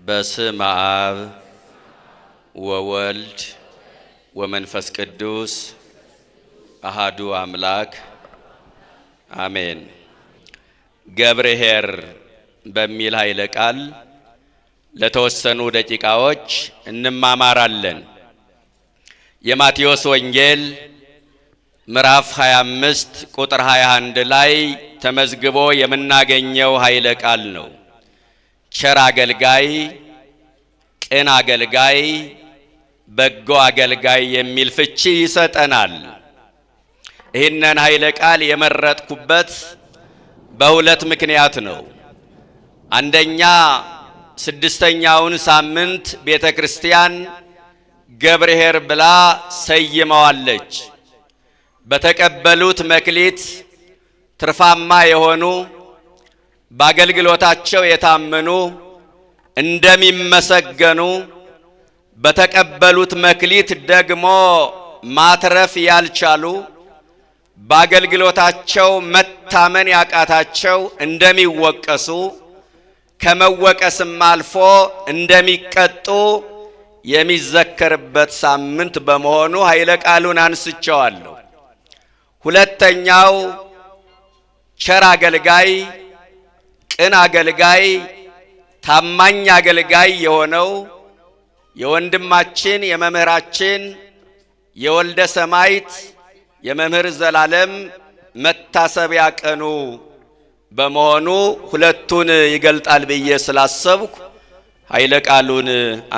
በስመ አብ ወወልድ ወመንፈስ ቅዱስ አሃዱ አምላክ አሜን። ገብርኄር በሚል ኃይለ ቃል ለተወሰኑ ደቂቃዎች እንማማራለን። የማቴዎስ ወንጌል ምዕራፍ 25 ቁጥር 21 ላይ ተመዝግቦ የምናገኘው ኃይለ ቃል ነው። ቸር አገልጋይ፣ ቅን አገልጋይ፣ በጎ አገልጋይ የሚል ፍቺ ይሰጠናል። ይህንን ኃይለ ቃል የመረጥኩበት በሁለት ምክንያት ነው። አንደኛ ስድስተኛውን ሳምንት ቤተ ክርስቲያን ገብርኄር ብላ ሰይመዋለች። በተቀበሉት መክሊት ትርፋማ የሆኑ በአገልግሎታቸው የታመኑ እንደሚመሰገኑ በተቀበሉት መክሊት ደግሞ ማትረፍ ያልቻሉ በአገልግሎታቸው መታመን ያቃታቸው እንደሚወቀሱ ከመወቀስም አልፎ እንደሚቀጡ የሚዘከርበት ሳምንት በመሆኑ ኃይለ ቃሉን አንስቼዋለሁ። ሁለተኛው ቸር አገልጋይ፣ ቅን አገልጋይ፣ ታማኝ አገልጋይ የሆነው የወንድማችን የመምህራችን የወልደ ሰማዕት የመምህር ዘላለም መታሰቢያ ቀኑ በመሆኑ ሁለቱን ይገልጣል ብዬ ስላሰብኩ ኃይለ ቃሉን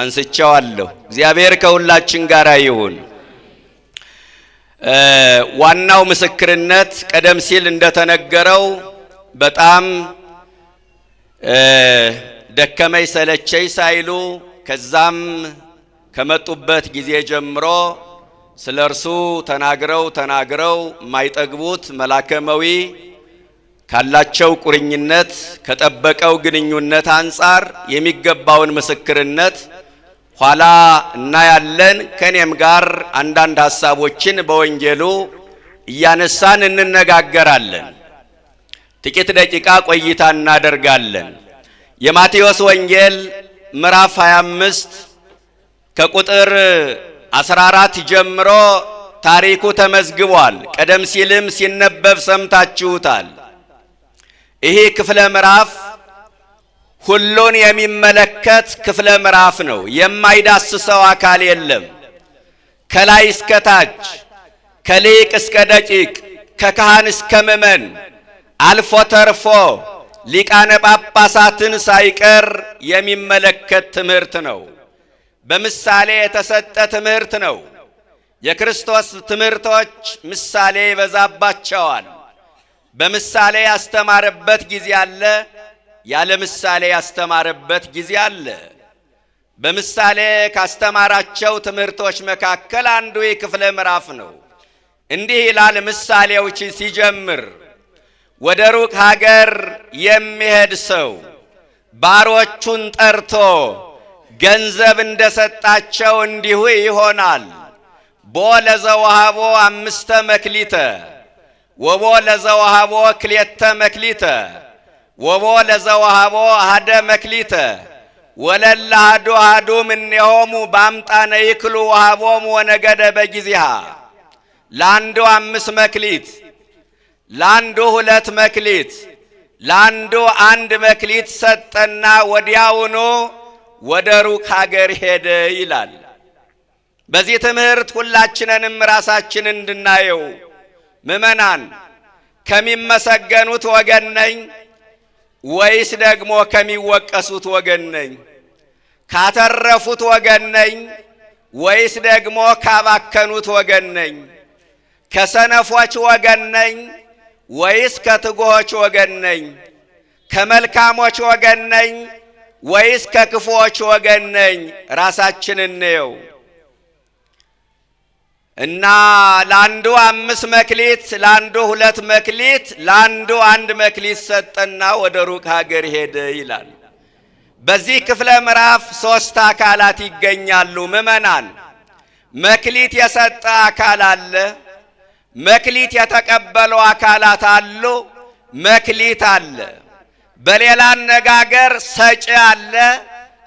አንስቼዋለሁ። እግዚአብሔር ከሁላችን ጋር ይሁን። ዋናው ምስክርነት ቀደም ሲል እንደተነገረው በጣም ደከመኝ ሰለቸኝ ሳይሉ ከዛም ከመጡበት ጊዜ ጀምሮ ስለ እርሱ ተናግረው የማይጠግቡት መላከመዊ ካላቸው ቁርኝነት ከጠበቀው ግንኙነት አንጻር የሚገባውን ምስክርነት ኋላ እናያለን። ከኔም ጋር አንዳንድ ሐሳቦችን በወንጌሉ እያነሳን እንነጋገራለን። ጥቂት ደቂቃ ቆይታ እናደርጋለን። የማቴዎስ ወንጌል ምዕራፍ 25 ከቁጥር 14 ጀምሮ ታሪኩ ተመዝግቧል። ቀደም ሲልም ሲነበብ ሰምታችሁታል። ይሄ ክፍለ ምዕራፍ ሁሉን የሚመለከት ክፍለ ምዕራፍ ነው። የማይዳስሰው አካል የለም። ከላይ እስከ ታች፣ ከሊቅ እስከ ደቂቅ፣ ከካህን እስከ ምእመን አልፎ ተርፎ ሊቃነ ጳጳሳትን ሳይቀር የሚመለከት ትምህርት ነው። በምሳሌ የተሰጠ ትምህርት ነው። የክርስቶስ ትምህርቶች ምሳሌ ይበዛባቸዋል። በምሳሌ ያስተማረበት ጊዜ አለ፣ ያለ ምሳሌ ያስተማረበት ጊዜ አለ። በምሳሌ ካስተማራቸው ትምህርቶች መካከል አንዱ የክፍለ ምዕራፍ ነው። እንዲህ ይላል ምሳሌዎች ሲጀምር፣ ወደ ሩቅ ሀገር የሚሄድ ሰው ባሮቹን ጠርቶ ገንዘብ እንደሰጣቸው እንዲሁ ይሆናል። ቦ ለዘወሃቦ 5 መክሊተ ወቦ ለዘወሃቦ 2 መክሊተ ወቦ ለዘወሃቦ 1 መክሊተ ወለለ አሐዱ እምኔሆሙ በአምጣነ ይክሉ ወሃቦሙ ወነገደ በጊዜሃ። ለአንዱ 5 መክሊት፣ ለአንዱ 2 መክሊት፣ ለአንዱ 1 መክሊት ሰጠና ወዲያውኑ ወደ ሩቅ ሀገር ሄደ ይላል። በዚህ ትምህርት ሁላችንንም ራሳችን እንድናየው ምእመናን፣ ከሚመሰገኑት ወገን ነኝ ወይስ ደግሞ ከሚወቀሱት ወገን ነኝ? ካተረፉት ወገን ነኝ ወይስ ደግሞ ካባከኑት ወገን ነኝ? ከሰነፎች ወገን ነኝ ወይስ ከትጉሆች ወገን ነኝ? ከመልካሞች ወገን ነኝ ወይስ ከክፉዎች ወገን ነኝ? ራሳችንን እንየው እና ለአንዱ 5 መክሊት፣ ለአንዱ 2 መክሊት፣ ለአንዱ 1 መክሊት ሰጠና ወደ ሩቅ ሀገር ሄደ ይላል። በዚህ ክፍለ ምዕራፍ 3 አካላት ይገኛሉ። ምእመናን፣ መክሊት የሰጠ አካል አለ፣ መክሊት የተቀበሉ አካላት አሉ፣ መክሊት አለ። በሌላ አነጋገር ሰጪ አለ፣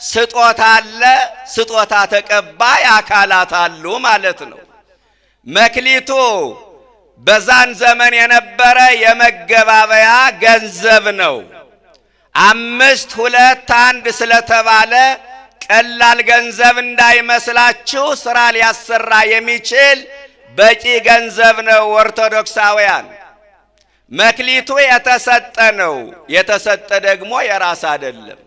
ስጦታ አለ፣ ስጦታ ተቀባይ አካላት አሉ ማለት ነው። መክሊቱ በዛን ዘመን የነበረ የመገባበያ ገንዘብ ነው። 5 2 1 ስለተባለ ቀላል ገንዘብ እንዳይመስላችሁ፣ ስራ ሊያሰራ የሚችል በቂ ገንዘብ ነው። ኦርቶዶክሳውያን መክሊቱ የተሰጠ ነው። የተሰጠ ደግሞ የራስ አይደለም።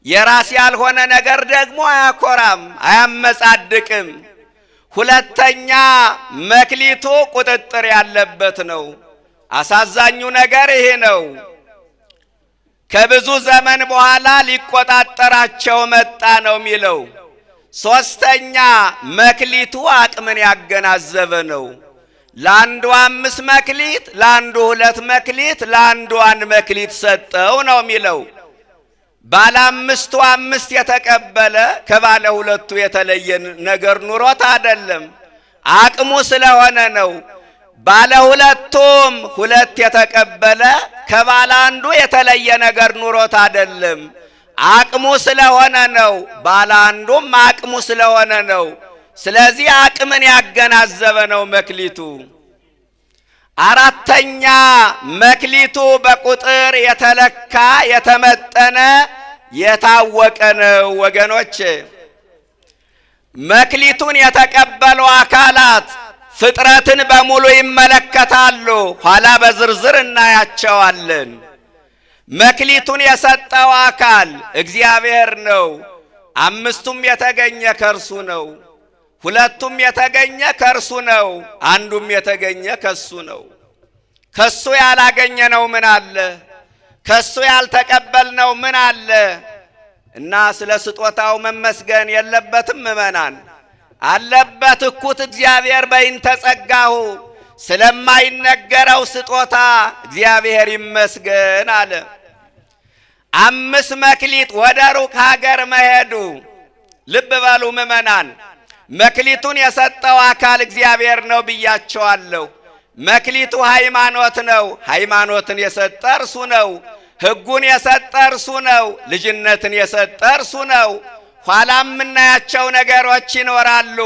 የራስ ያልሆነ ነገር ደግሞ አያኮራም፣ አያመጻድቅም። ሁለተኛ መክሊቱ ቁጥጥር ያለበት ነው። አሳዛኙ ነገር ይሄ ነው። ከብዙ ዘመን በኋላ ሊቆጣጠራቸው መጣ ነው የሚለው። ሶስተኛ መክሊቱ አቅምን ያገናዘበ ነው። ለአንዱ 5 መክሊት፣ ለአንዱ 2 መክሊት፣ ለአንዱ 1 መክሊት ሰጠው ነው የሚለው። ባለ 5ቱ 5 የተቀበለ ከባለ 2ቱ የተለየ ነገር ኑሮት አይደለም፣ አቅሙ ስለሆነ ነው። ባለ 2ቱም 2 የተቀበለ ከባለ 1ዱ የተለየ ነገር ኑሮት አይደለም፣ አቅሙ ስለሆነ ነው። ባለ 1ዱም አቅሙ ስለሆነ ነው። ስለዚህ አቅምን ያገናዘበ ነው መክሊቱ። አራተኛ መክሊቱ በቁጥር የተለካ የተመጠነ የታወቀ ነው። ወገኖች መክሊቱን የተቀበሉ አካላት ፍጥረትን በሙሉ ይመለከታሉ። ኋላ በዝርዝር እናያቸዋለን። መክሊቱን የሰጠው አካል እግዚአብሔር ነው። 5ቱም የተገኘ ከእርሱ ነው። 2ቱም የተገኘ ከእርሱ ነው። 1ዱም የተገኘ ከሱ ነው። ከሱ ያላገኘነው ምን አለ? ከሱ ያልተቀበልነው ምን አለ? እና ስለ ስጦታው መመስገን የለበትም? ምእመናን አለበት። እኩት እግዚአብሔር በይንተ ጸጋሁ፣ ስለማይነገረው ስጦታ እግዚአብሔር ይመስገን አለ። 5 መክሊት ወደ ሩቅ ሀገር መሄዱ። ልብ በሉ ምእመናን፣ መክሊቱን የሰጠው አካል እግዚአብሔር ነው ብያቸዋለሁ። መክሊቱ ሃይማኖት ነው። ሃይማኖትን የሰጠ እርሱ ነው። ሕጉን የሰጠ እርሱ ነው። ልጅነትን የሰጠ እርሱ ነው። ኋላም የምናያቸው ነገሮች ይኖራሉ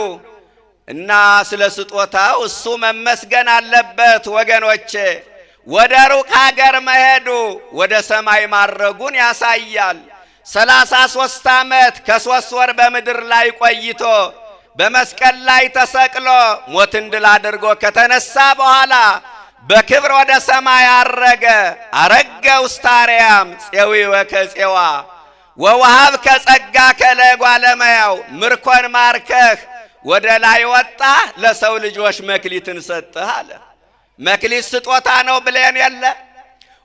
እና ስለ ስጦታው እሱ መመስገን አለበት ወገኖቼ። ወደ ሩቅ ሀገር መሄዱ ወደ ሰማይ ማረጉን ያሳያል። 33 ዓመት ከ3 ወር በምድር ላይ ቆይቶ በመስቀል ላይ ተሰቅሎ ሞትን ድል አድርጎ ከተነሳ በኋላ በክብር ወደ ሰማይ አረገ። አረገ ውስተ አርያም ፄዊወ ከፄዋ ወወሃብ ከጸጋ ከለጓለ እመሕያው። ምርኮን ማርከህ ወደ ላይ ወጣ፣ ለሰው ልጆች መክሊትን ሰጠህ አለ። መክሊት ስጦታ ነው ብለን የለ?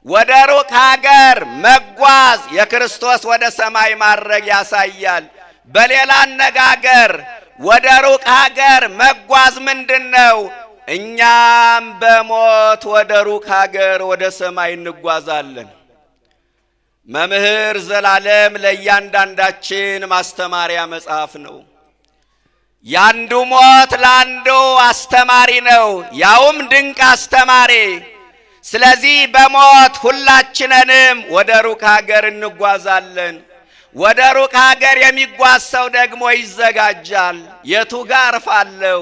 ወደ ሩቅ ሀገር መጓዝ የክርስቶስ ወደ ሰማይ ማረግ ያሳያል። በሌላ አነጋገር ወደ ሩቅ ሀገር መጓዝ ምንድነው? እኛም በሞት ወደ ሩቅ ሀገር ወደ ሰማይ እንጓዛለን። መምህር ዘላለም ለእያንዳንዳችን ማስተማሪያ መጽሐፍ ነው። ያንዱ ሞት ለአንዱ አስተማሪ ነው፣ ያውም ድንቅ አስተማሪ። ስለዚህ በሞት ሁላችንንም ወደ ሩቅ ሀገር እንጓዛለን። ወደ ሩቅ ሀገር የሚጓዝ ሰው ደግሞ ይዘጋጃል። የቱ ጋር አርፋለሁ?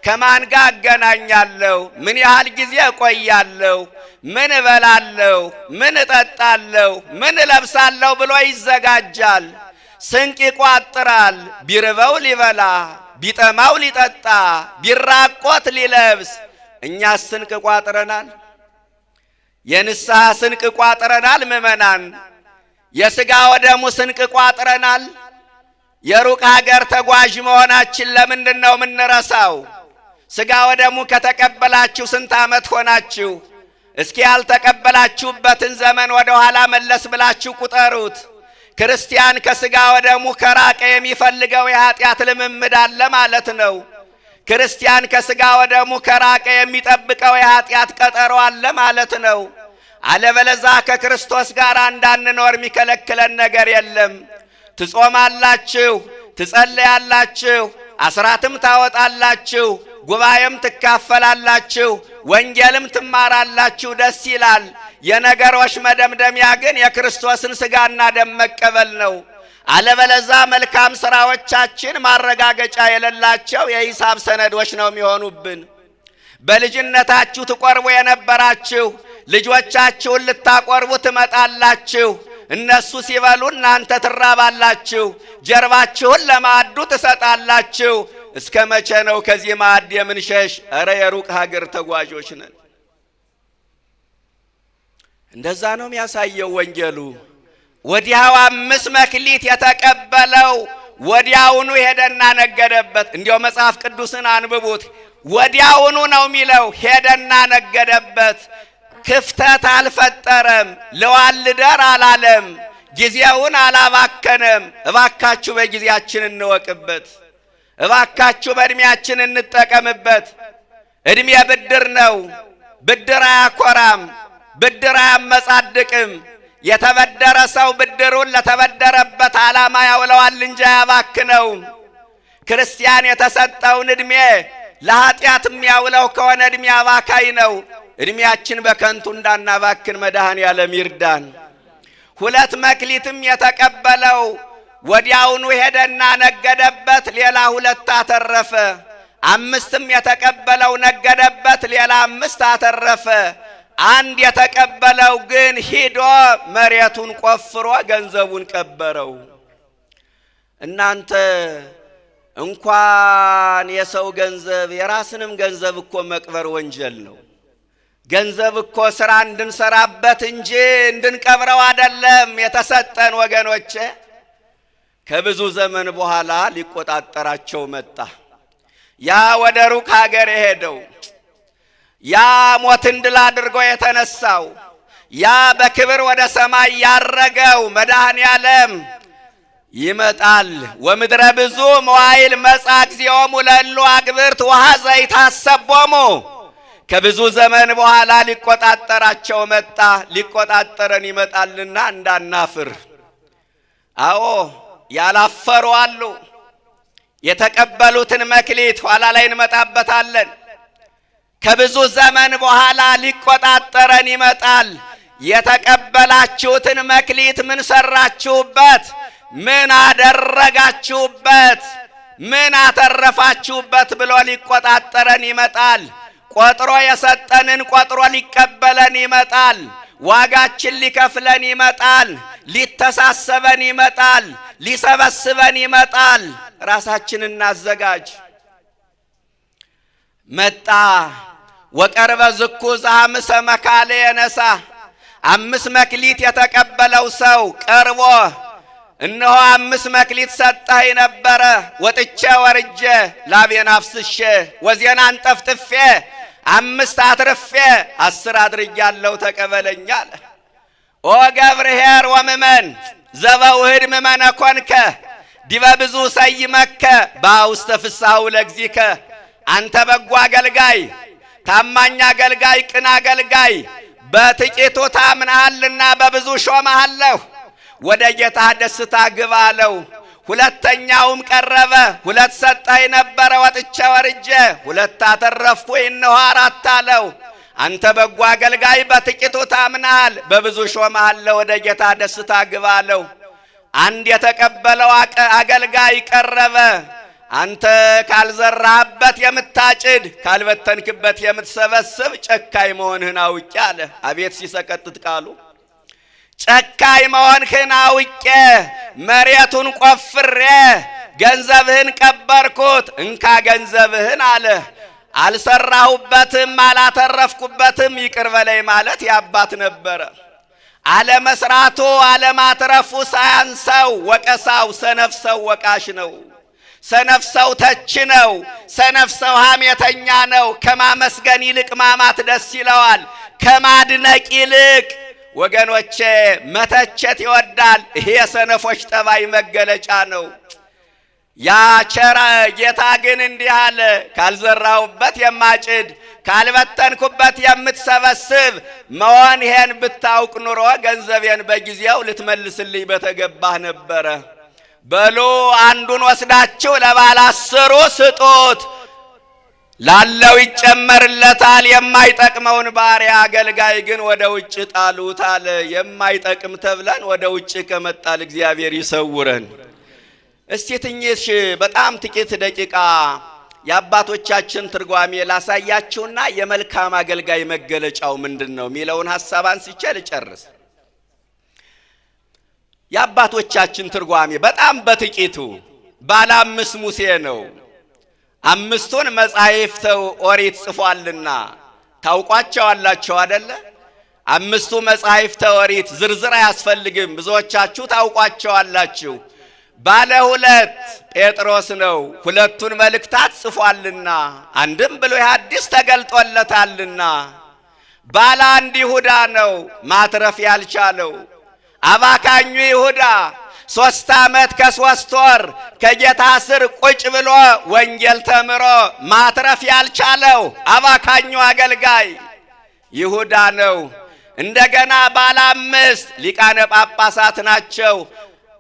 ከማን ጋር አገናኛለሁ? ምን ያህል ጊዜ እቆያለሁ? ምን እበላለሁ? ምን እጠጣለሁ? ምን እለብሳለሁ ብሎ ይዘጋጃል። ስንቅ ይቋጥራል። ቢርበው ሊበላ፣ ቢጠማው ሊጠጣ፣ ቢራቆት ሊለብስ። እኛስ ስንቅ ቋጥረናል? የንስሐ ስንቅ ቋጥረናል? ምእመናን የሥጋ ወደሙ ስንቅ ቋጥረናል? የሩቅ ሀገር ተጓዥ መሆናችን ለምንድን ነው የምንረሳው? ሥጋ ወደሙ ከተቀበላችሁ ስንት ዓመት ሆናችሁ? እስኪ ያልተቀበላችሁበትን ዘመን ወደ ኋላ መለስ ብላችሁ ቁጠሩት። ክርስቲያን ከሥጋ ወደሙ ከራቀ የሚፈልገው የኃጢአት ልምምድ አለ ማለት ነው። ክርስቲያን ከሥጋ ወደሙ ከራቀ የሚጠብቀው የኃጢአት ቀጠሮ አለ ማለት ነው። አለበለዛ ከክርስቶስ ጋር እንዳንኖር የሚከለክለን ነገር የለም። ትጾማላችሁ፣ ትጸለያላችሁ፣ አስራትም ታወጣላችሁ፣ ጉባኤም ትካፈላላችሁ፣ ወንጌልም ትማራላችሁ። ደስ ይላል። የነገሮች መደምደሚያ ግን የክርስቶስን ሥጋና ደም መቀበል ነው። አለበለዛ መልካም ስራዎቻችን ማረጋገጫ የሌላቸው የሂሳብ ሰነዶች ነው የሚሆኑብን። በልጅነታችሁ ትቆርቡ የነበራችሁ ልጆቻችሁን ልታቆርቡ ትመጣላችሁ። እነሱ ሲበሉ እናንተ ትራባላችሁ። ጀርባችሁን ለማዕዱ ትሰጣላችሁ። እስከ መቼ ነው ከዚህ ማዕድ የምንሸሽ? እረ የሩቅ ሀገር ተጓዦች ነን። እንደዛ ነው የሚያሳየው ወንጌሉ። ወዲያው 5 መክሊት የተቀበለው ወዲያውኑ ሄደና ነገደበት። እንዲያው መጽሐፍ ቅዱስን አንብቡት። ወዲያውኑ ነው የሚለው። ሄደና ነገደበት። ክፍተት አልፈጠረም። ለዋልደር አላለም። ጊዜውን አላባከነም። እባካችሁ በጊዜያችን እንወቅበት። እባካችሁ በእድሜያችን እንጠቀምበት። እድሜ ብድር ነው። ብድር አያኮራም። ብድር አያመጻድቅም። የተበደረ ሰው ብድሩን ለተበደረበት ዓላማ ያውለዋል እንጂ አያባክነውም። ክርስቲያን የተሰጠውን እድሜ ለኃጢአት የሚያውለው ከሆነ እድሜ አባካይ ነው። እድሜያችን በከንቱ እንዳናባክን መድኃኔዓለም ይርዳን። 2 መክሊትም የተቀበለው ወዲያውኑ ሄደና ነገደበት፣ ሌላ 2 አተረፈ። 5ም የተቀበለው ነገደበት፣ ሌላ 5 አተረፈ። 1 የተቀበለው ግን ሂዶ መሬቱን ቆፍሮ ገንዘቡን ቀበረው። እናንተ እንኳን የሰው ገንዘብ የራስንም ገንዘብ እኮ መቅበር ወንጀል ነው። ገንዘብ እኮ ስራ እንድንሰራበት እንጂ እንድንቀብረው አይደለም የተሰጠን ወገኖቼ። ከብዙ ዘመን በኋላ ሊቆጣጠራቸው መጣ። ያ ወደ ሩቅ ሀገር የሄደው፣ ያ ሞትን ድል አድርጎ የተነሳው፣ ያ በክብር ወደ ሰማይ ያረገው መድኃኔዓለም ይመጣል። ወምድረ ብዙ መዋዕል መጻ እግዚኦሙ ለእሉ አግብርት ወኀዘ ይታሰቦሙ። ከብዙ ዘመን በኋላ ሊቆጣጠራቸው መጣ። ሊቆጣጠረን ይመጣልና እንዳናፍር። አዎ ያላፈሩ አሉ። የተቀበሉትን መክሊት ኋላ ላይ እንመጣበታለን። ከብዙ ዘመን በኋላ ሊቆጣጠረን ይመጣል። የተቀበላችሁትን መክሊት ምን ሰራችሁበት? ምን አደረጋችሁበት? ምን አተረፋችሁበት ብሎ ሊቆጣጠረን ይመጣል። ቆጥሮ የሰጠንን ቆጥሮ ሊቀበለን ይመጣል። ዋጋችን ሊከፍለን ይመጣል። ሊተሳሰበን ይመጣል። ሊሰበስበን ይመጣል። ራሳችንን እናዘጋጅ። መጣ ወቀርበ ዝኩ ዘሐምሰ መካለ የነሳ 5 መክሊት የተቀበለው ሰው ቀርቦ እነሆ 5 መክሊት ሰጠኸኝ ነበረ፣ ወጥቼ ወርጄ ላቤን አፍስሼ ወዜና አንጠፍጥፌ 5 አትርፌ 10 አድርጌያለሁ ተቀበለኝ አለ። ኦ ገብርኄር ወምእመን ዘበውህድ ምእመነ ኮንከ ዲበ ብዙ ሰይመከ በውስተ ፍስሐሁ ለእግዚእከ። አንተ በጎ አገልጋይ፣ ታማኝ አገልጋይ፣ ቅን አገልጋይ፣ በጥቂቱ ታምነሃልና በብዙ ሾመሃለሁ፣ ወደ ጌታ ደስታ ግባ አለው። ሁለተኛውም ቀረበ፣ 2 ሰጠኸኝ ነበረ፣ ወጥቼ ወርጄ 2 አተረፍኩኝ፣ እነሆ 4 አለው። አንተ በጎ አገልጋይ፣ በጥቂቱ ታምነሃል፣ በብዙ ሾመሃለሁ፣ ወደ ጌታ ደስታ ግባ አለው። 1 የተቀበለው አገልጋይ ቀረበ። አንተ ካልዘራህበት የምታጭድ ካልበተንክበት የምትሰበስብ ጨካኝ መሆንህን አውቄ አለ። አቤት ሲሰቀጥጥ ቃሉ! ጨካኝ መሆንህን አውቄ መሬቱን ቆፍሬ ገንዘብህን ቀበርኩት፣ እንካ ገንዘብህን አለ። አልሰራሁበትም፣ አላተረፍኩበትም፣ ይቅር በለኝ ማለት ያባት ነበረ። አለመስራቱ አለማትረፉ ሳያንሰው ወቀሳው ሰነፍ ሰው ወቃሽ ነው። ሰነፍ ሰው ተች ነው። ሰነፍ ሰው ሐሜተኛ ነው። ከማመስገን ይልቅ ማማት ደስ ይለዋል። ከማድነቅ ይልቅ ወገኖቼ መተቸት ይወዳል። ይሄ የሰነፎች ጠባይ መገለጫ ነው። ያ ቸር ጌታ ግን እንዲህ አለ፣ ካልዘራሁበት የማጭድ ካልበተንኩበት የምትሰበስብ መሆን ይሄን ብታውቅ ኑሮ ገንዘቤን በጊዜው ልትመልስልኝ በተገባህ ነበረ። በሉ አንዱን ወስዳችሁ ለባለ 10 ስጡት፣ ላለው ይጨመርለታል፣ የማይጠቅመውን ባሪያ አገልጋይ ግን ወደ ውጭ ጣሉት አለ። የማይጠቅም ተብለን ወደ ውጭ ከመጣል እግዚአብሔር ይሰውረን። እስቲ ትንሽ በጣም ጥቂት ደቂቃ የአባቶቻችን ትርጓሜ ላሳያችሁና የመልካም አገልጋይ መገለጫው ምንድነው የሚለውን ሐሳብ አንስቼ ልጨርስ። የአባቶቻችን ትርጓሜ በጣም በጥቂቱ ባለ 5 ሙሴ ነው። 5ቱን መጻሕፍተ ኦሪት ጽፏልና ታውቋቸዋላችሁ አይደለ? 5ቱ መጻሕፍተ ኦሪት ዝርዝር አያስፈልግም፣ ብዙዎቻችሁ ታውቋቸዋላችሁ። ባለ 2 ጴጥሮስ ነው፣ 2ቱን መልእክታት ጽፏልና አንድም ብሉይ ሐዲስ ተገልጦለታልና። ባለ 1 ይሁዳ ነው፣ ማትረፍ ያልቻለው አባካኙ ይሁዳ 3 ዓመት ከ3 ወር ከጌታ ስር ቁጭ ብሎ ወንጌል ተምሮ ማትረፍ ያልቻለው አባካኙ አገልጋይ ይሁዳ ነው። እንደገና ባለ 5 ሊቃነ ጳጳሳት ናቸው።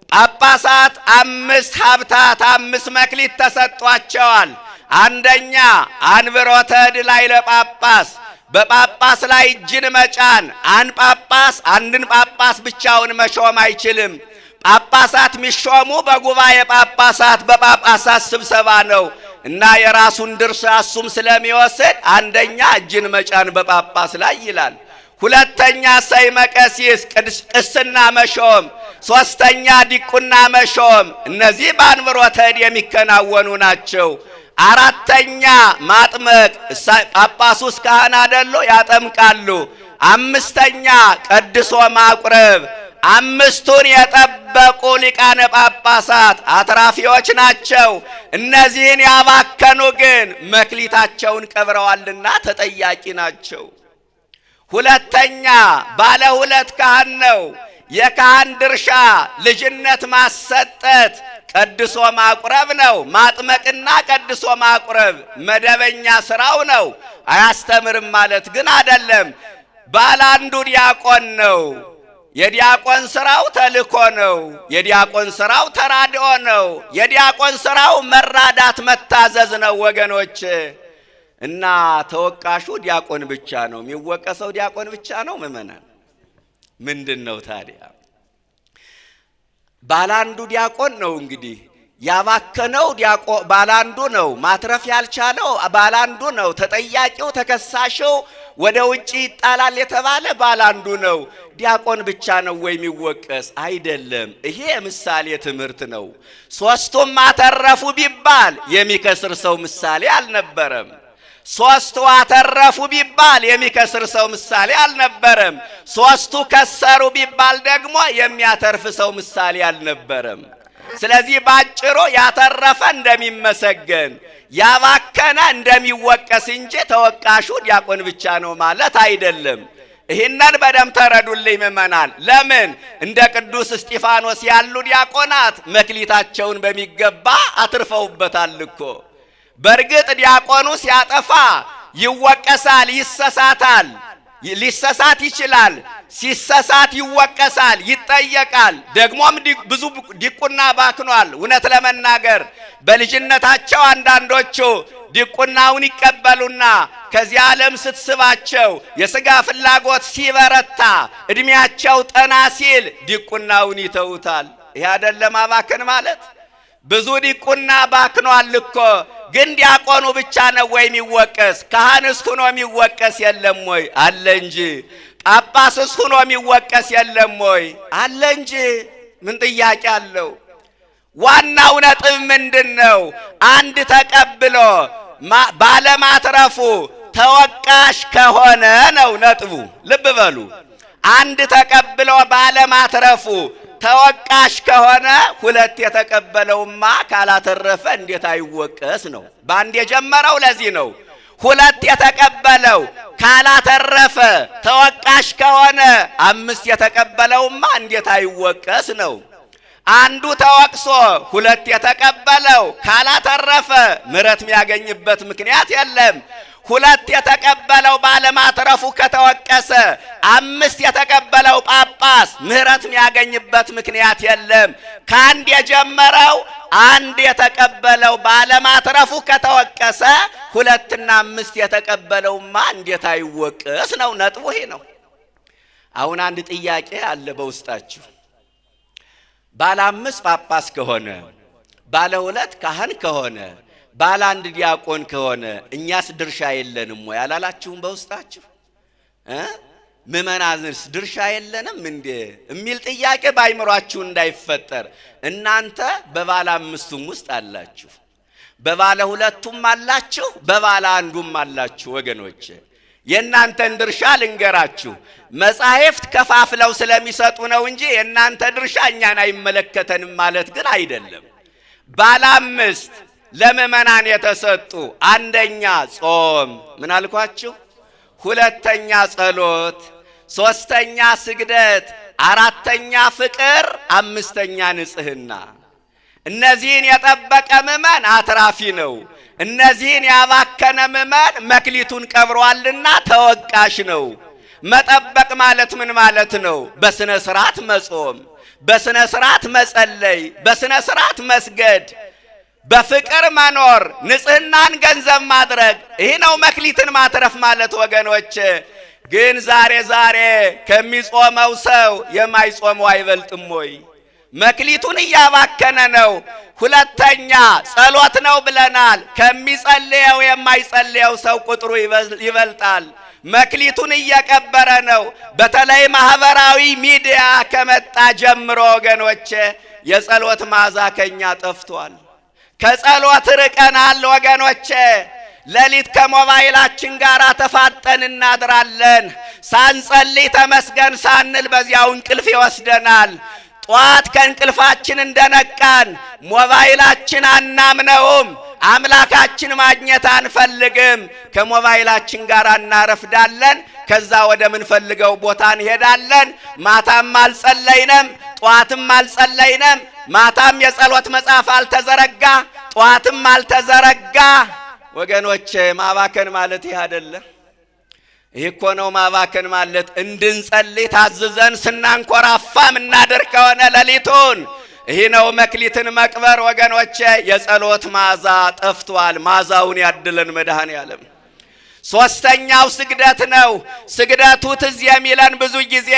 ጳጳሳት 5 ሀብታት 5 መክሊት ተሰጧቸዋል። አንደኛ አንብሮተ እድ ላይ ለጳጳስ፣ በጳጳስ ላይ እጅን መጫን። አንድን ጳጳስ ብቻውን መሾም አይችልም። ጳጳሳት የሚሾሙ በጉባኤ ጳጳሳት በጳጳሳት ስብሰባ ነው እና የራሱን ድርሻ እሱም ስለሚወስድ አንደኛ እጅን መጫን በጳጳስ ላይ ይላል። ሁለተኛ ሰይመ ቀሲስ ቅስና መሾም፣ ሶስተኛ ዲቁና መሾም። እነዚህ በአንብሮተ እድ የሚከናወኑ ናቸው። አራተኛ ማጥመቅ፣ ጳጳሱስ ካህን አይደሉ? ያጠምቃሉ። አምስተኛ ቀድሶ ማቁረብ። 5ቱን የጠበቁ ሊቃነ ጳጳሳት አትራፊዎች ናቸው። እነዚህን ያባከኑ ግን መክሊታቸውን ቀብረዋልና ተጠያቂ ናቸው። ሁለተኛ ባለ 2 ካህን ነው። የካህን ድርሻ ልጅነት ማሰጠት፣ ቀድሶ ማቁረብ ነው። ማጥመቅና ቀድሶ ማቁረብ መደበኛ ስራው ነው። አያስተምርም ማለት ግን አይደለም። ባለ 1 ዲያቆን ነው። የዲያቆን ስራው ተልኮ ነው። የዲያቆን ስራው ተራድኦ ነው። የዲያቆን ስራው መራዳት መታዘዝ ነው ወገኖች። እና ተወቃሹ ዲያቆን ብቻ ነው፣ የሚወቀሰው ዲያቆን ብቻ ነው። ምእመናን ምንድነው ታዲያ? ባለ 1 ዲያቆን ነው እንግዲህ ያባከነው ባለ 1 ነው። ማትረፍ ያልቻለው ባለ 1 ነው። ተጠያቂው ተከሳሽው ወደ ውጪ ይጣላል የተባለ ባለ 1 ነው። ዲያቆን ብቻ ነው ወይ የሚወቀስ? አይደለም። ይሄ ምሳሌ ትምህርት ነው። 3ቱም አተረፉ ቢባል የሚከስር ሰው ምሳሌ አልነበረም። 3ቱ አተረፉ ቢባል የሚከስር ሰው ምሳሌ አልነበረም። 3ቱ ከሰሩ ቢባል ደግሞ የሚያተርፍ ሰው ምሳሌ አልነበረም። ስለዚህ ባጭሩ ያተረፈ እንደሚመሰገን ያባከነ እንደሚወቀስ እንጂ ተወቃሹ ዲያቆን ብቻ ነው ማለት አይደለም። ይህንን በደም ተረዱልኝ ምእመናን። ለምን እንደ ቅዱስ እስጢፋኖስ ያሉ ዲያቆናት መክሊታቸውን በሚገባ አትርፈውበታል እኮ። በእርግጥ ዲያቆኑ ሲያጠፋ ይወቀሳል፣ ይሰሳታል፣ ሊሰሳት ይችላል። ሲሰሳት ይወቀሳል፣ ይጠየቃል። ደግሞም ብዙ ዲቁና ባክኗል። እውነት ለመናገር በልጅነታቸው አንዳንዶቹ ዲቁናውን ይቀበሉና ከዚህ ዓለም ስትስባቸው የሥጋ ፍላጎት ሲበረታ እድሜያቸው ጠና ሲል ዲቁናውን ይተውታል። ይህ አይደለም አባከን ማለት? ብዙ ዲቁና ባክኗል እኮ። ግን ዲያቆኑ ብቻ ነው ወይ የሚወቀስ? ካህንስ ሆኖ የሚወቀስ የለም ወይ? አለ እንጂ። ጳጳስስ ሆኖ የሚወቀስ የለም ወይ? አለ እንጂ። ምን ጥያቄ አለው? ዋናው ነጥብ ምንድነው? አንድ ተቀብሎ ባለማትረፉ ተወቃሽ ከሆነ ነው ነጥቡ። ልብ በሉ። አንድ ተቀብሎ ባለማትረፉ ተወቃሽ ከሆነ 2 የተቀበለውማ ካላተረፈ እንዴት አይወቀስ ነው። በአንድ የጀመረው ለዚህ ነው። 2 የተቀበለው ካላተረፈ ተወቃሽ ከሆነ 5 የተቀበለውማ እንዴት አይወቀስ ነው። አንዱ ተወቅሶ ሁለት የተቀበለው ካላተረፈ ምሕረት የሚያገኝበት ምክንያት የለም። ሁለት የተቀበለው ባለማትረፉ ከተወቀሰ 5 የተቀበለው ጳጳስ ምሕረት የሚያገኝበት ምክንያት የለም። ከአንድ የጀመረው አንድ የተቀበለው ባለማትረፉ ከተወቀሰ 2 እና 5 የተቀበለውማ እንዴት አይወቀስ ነው ነጥቡ። ይሄ ነው። አሁን አንድ ጥያቄ አለ በውስጣችሁ። ባለ 5 ጳጳስ ከሆነ፣ ባለ 2 ካህን ከሆነ፣ ባለ 1 ዲያቆን ከሆነ እኛስ ድርሻ የለንም ወይ አላላችሁም በውስጣችሁ? ምእመናንስ ድርሻ የለንም እንዴ የሚል ጥያቄ ባይምሯችሁ እንዳይፈጠር። እናንተ በባለ 5ቱም ውስጥ አላችሁ፣ በባለ 2ቱም አላችሁ፣ በባለ 1ዱም አላችሁ። ወገኖቼ የእናንተን ድርሻ ልንገራችሁ። መጻሕፍት ከፋፍለው ስለሚሰጡ ነው እንጂ የእናንተ ድርሻ እኛን አይመለከተንም ማለት ግን አይደለም። ባለ 5 ለምእመናን የተሰጡ 1ኛ ጾም፣ ምን አልኳችሁ? 2ኛ ጸሎት፣ 3ኛ ስግደት፣ 4ኛ ፍቅር፣ 5ኛ ንጽሕና። እነዚህን የጠበቀ ምእመን አትራፊ ነው። እነዚህን ያባከነ ምእመን መክሊቱን ቀብሯልና ተወቃሽ ነው። መጠበቅ ማለት ምን ማለት ነው? በስነ ስርዓት መጾም፣ በስነ ስርዓት መጸለይ፣ በስነ ስርዓት መስገድ፣ በፍቅር መኖር፣ ንጽህናን ገንዘብ ማድረግ። ይህ ነው መክሊትን ማትረፍ ማለት ወገኖች። ግን ዛሬ ከሚጾመው ሰው የማይጾመው አይበልጥም ወይ? መክሊቱን እያባከነ ነው። 2ኛ ጸሎት ነው ብለናል። ከሚጸልየው የማይጸልየው ሰው ቁጥሩ ይበልጣል። መክሊቱን እየቀበረ ነው። በተለይ ማህበራዊ ሚዲያ ከመጣ ጀምሮ ወገኖቼ የጸሎት ማዛ ከኛ ጠፍቷል። ከጸሎት ርቀናል ወገኖቼ። ሌሊት ከሞባይላችን ጋር ተፋጠን እናድራለን። ሳንጸልይ ተመስገን ሳንል በዚያው እንቅልፍ ይወስደናል። ጧት ከእንቅልፋችን እንደነቃን ሞባይላችን አናምነውም። አምላካችን ማግኘት አንፈልግም። ከሞባይላችን ጋር እናረፍዳለን። ከዛ ወደ ምንፈልገው ቦታ እንሄዳለን። ማታም አልጸለይንም፣ ጧትም አልጸለይንም። ማታም የጸሎት መጽሐፍ አልተዘረጋ፣ ጧትም አልተዘረጋ። ወገኖቼ ማባከን ማለት ይህ አይደለም። ይህ እኮ ነው ማባከን ማለት። እንድንጸልይ ታዝዘን ስናንኮራፋ ምናደር ከሆነ ሌሊቱን ይህ ነው መክሊትን መቅበር ወገኖቼ። የጸሎት ማዛ ጠፍቷል። ማዛውን ያድለን መድኃኔዓለም። 3ኛው ስግደት ነው። ስግደቱ ትዝ የሚለን ብዙ ጊዜ